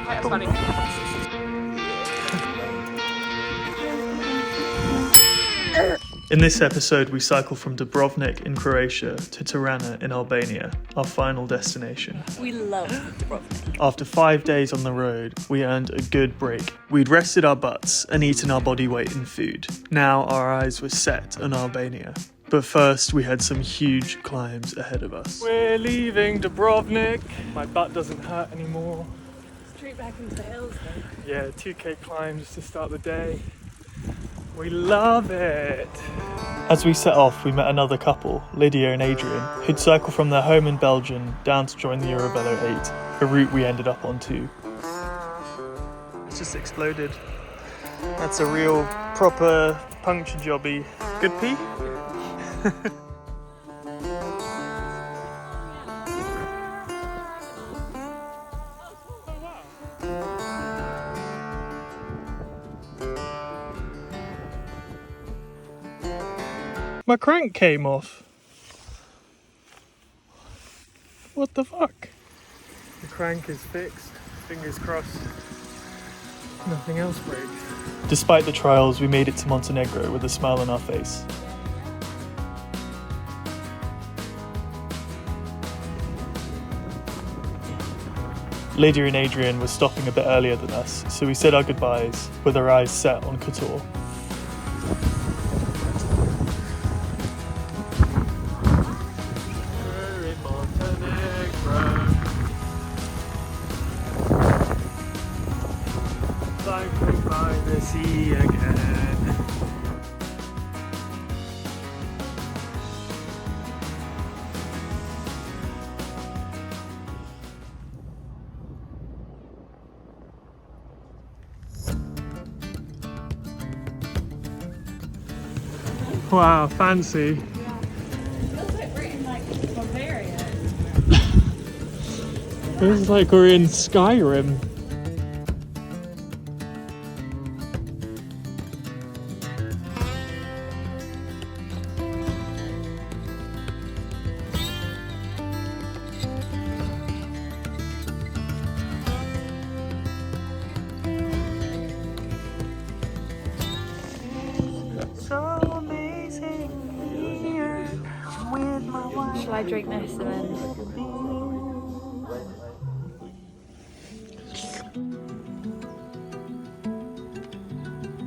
That's funny. In this episode, we cycle from Dubrovnik in Croatia to Tirana in Albania, our final destination. We love Dubrovnik. After 5 days on the road, we earned a good break. We'd rested our butts and eaten our body weight in food. Now our eyes were set on Albania. But first, we had some huge climbs ahead of us. We're leaving Dubrovnik. My butt doesn't hurt anymore. Straight back into the hills though. Yeah, 2k climb just to start the day. We love it! As we set off, we met another couple, Lydia and Adrian, who'd cycled from their home in Belgium down to join the Eurovelo 8, a route we ended up on too. It's just exploded. That's a real proper puncture jobby. Good pee? My crank came off. What the fuck? The crank is fixed. Fingers crossed. Nothing else breaks. Despite the trials, we made it to Montenegro with a smile on our face. Lydia and Adrian were stopping a bit earlier than us, so we said our goodbyes with our eyes set on Kotor. Cycling by the sea again. Wow, fancy. Feels like we're in like Bavaria. Feels like we're in Skyrim. So amazing here with my wife. Shall I drink this and then?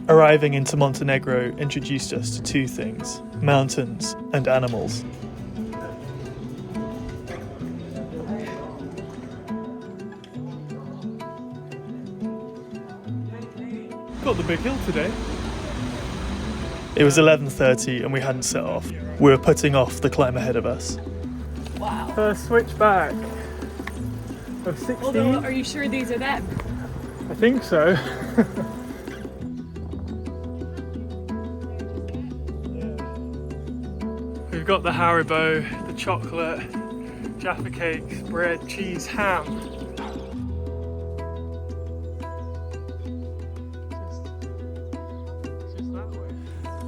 Arriving into Montenegro introduced us to two things: mountains and animals. Got the big hill today. It was 11:30 and we hadn't set off. We were putting off the climb ahead of us. Wow. First switchback of 16. Although, are you sure these are them? I think so. We've got the Haribo, the chocolate, Jaffa cakes, bread, cheese, ham.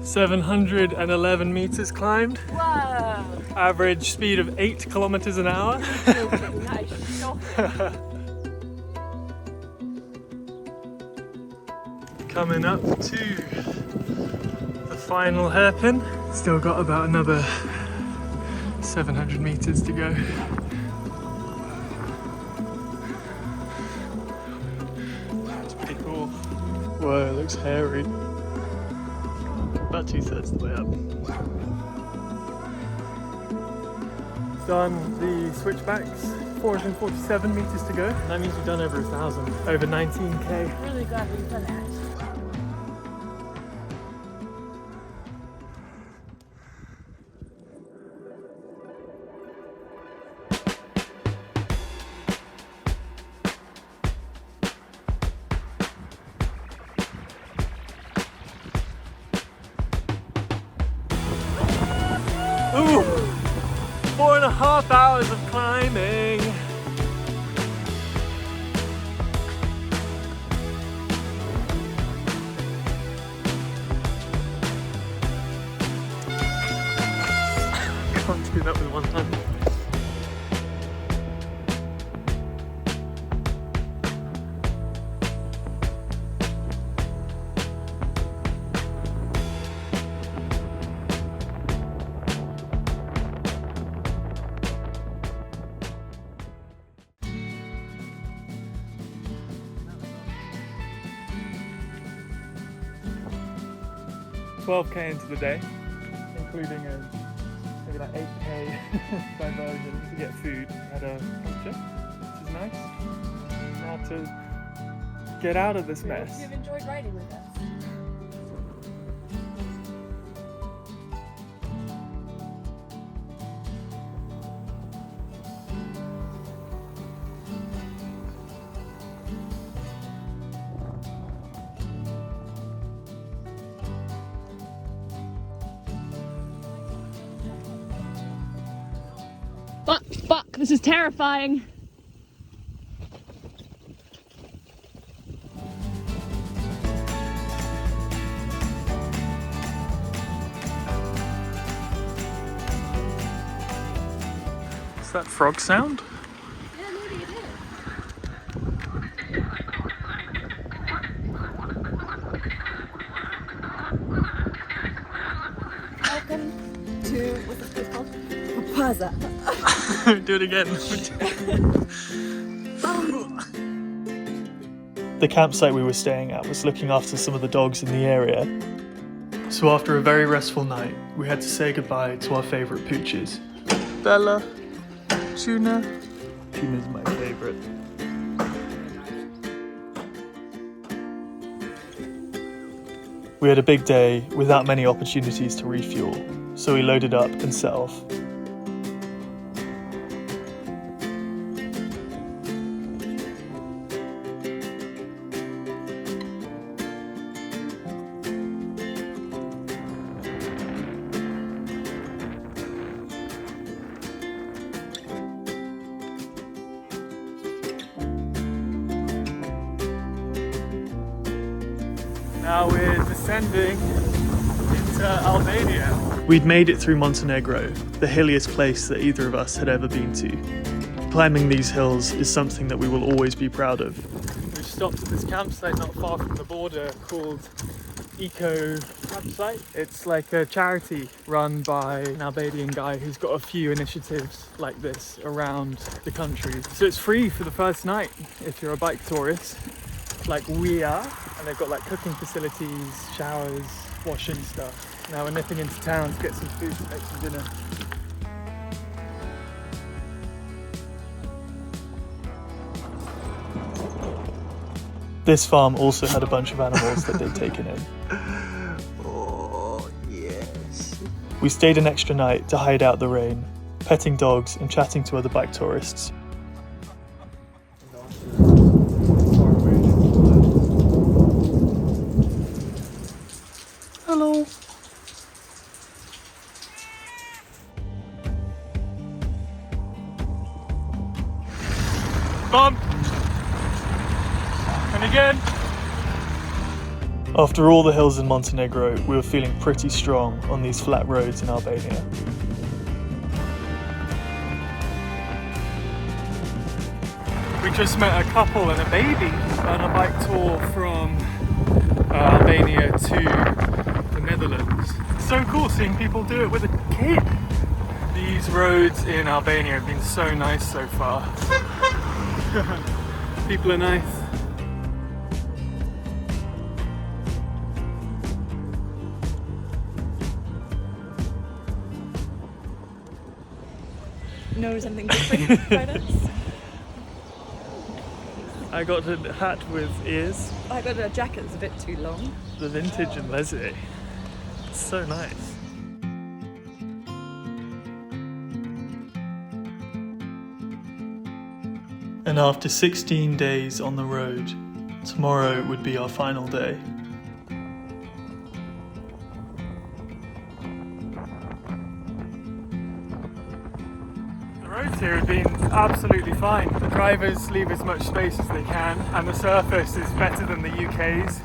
711 meters climbed. Wow. Average speed of 8 kilometers an hour. That is shocking. Coming up to the final hairpin. Still got about another 700 meters to go. It's pretty cool. Whoa, it looks hairy. About 2/3 the way up. Done the switchbacks, 447 meters to go. That means we've done over 1,000, over 19k. Really glad we've done it. Ooh, 4.5 hours of climbing. Can't do that with one hand. 12k into the day, including a maybe like 8k diversion to get food. We had a puncture, which is nice. Now to get out of this mess. You've enjoyed riding with us. Fuck, this is terrifying. Is that frog sound? Yeah, maybe it is. Welcome to, what's this place called? Plaza. Do it again. The campsite we were staying at was looking after some of the dogs in the area. So after a very restful night, we had to say goodbye to our favourite pooches. Bella, Tuna. Tuna's my favourite. We had a big day without many opportunities to refuel, so we loaded up and set off. Now we're descending into Albania. We'd made it through Montenegro, the hilliest place that either of us had ever been to. Climbing these hills is something that we will always be proud of. We've stopped at this campsite not far from the border called Eco Campsite. It's like a charity run by an Albanian guy who's got a few initiatives like this around the country. So it's free for the first night if you're a bike tourist, like we are. And they've got like cooking facilities, showers, washing stuff. Now we're nipping into town to get some food to make some dinner. This farm also had a bunch of animals that they'd taken in. Oh, yes. We stayed an extra night to hide out the rain, petting dogs and chatting to other bike tourists. Hello. Bump. And again. After all the hills in Montenegro, we were feeling pretty strong on these flat roads in Albania. We just met a couple and a baby on a bike tour from Albania to the Netherlands. It's so cool seeing people do it with a kid. These roads in Albania have been so nice so far. People are nice. Know something different about us? I got a hat with ears. I got a jacket that's a bit too long. The vintage and Leslie. It's so nice. And after 16 days on the road, tomorrow would be our final day. The roads here have been absolutely fine. The drivers leave as much space as they can, and the surface is better than the UK's.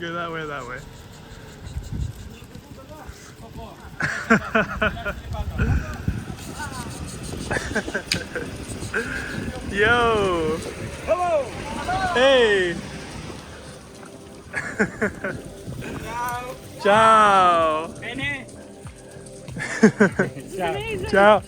Go that way, that way. Yo! Hello! Hey! Ciao! Ciao! Bene? Ciao! Ciao.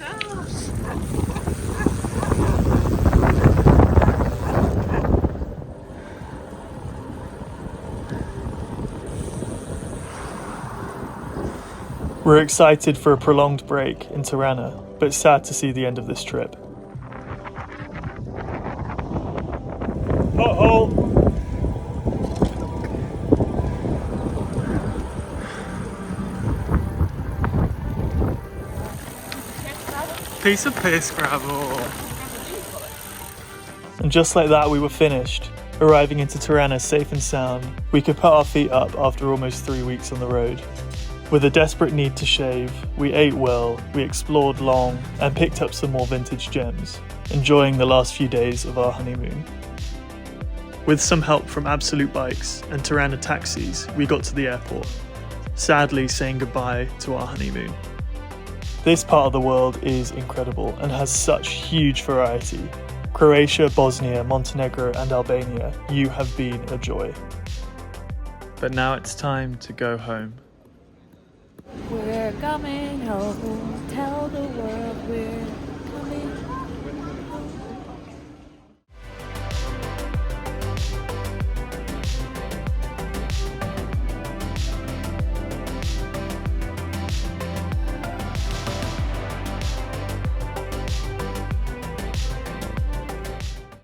We're excited for a prolonged break in Tirana, but sad to see the end of this trip. Uh-oh! Piece of piss gravel. And just like that, we were finished. Arriving into Tirana safe and sound, we could put our feet up after almost 3 weeks on the road. With a desperate need to shave, we ate well, we explored long, and picked up some more vintage gems, enjoying the last few days of our honeymoon. With some help from Absolute Bikes and Tirana taxis, we got to the airport, sadly saying goodbye to our honeymoon. This part of the world is incredible and has such huge variety. Croatia, Bosnia, Montenegro and Albania, you have been a joy. But now it's time to go home. We're coming home, tell the world we're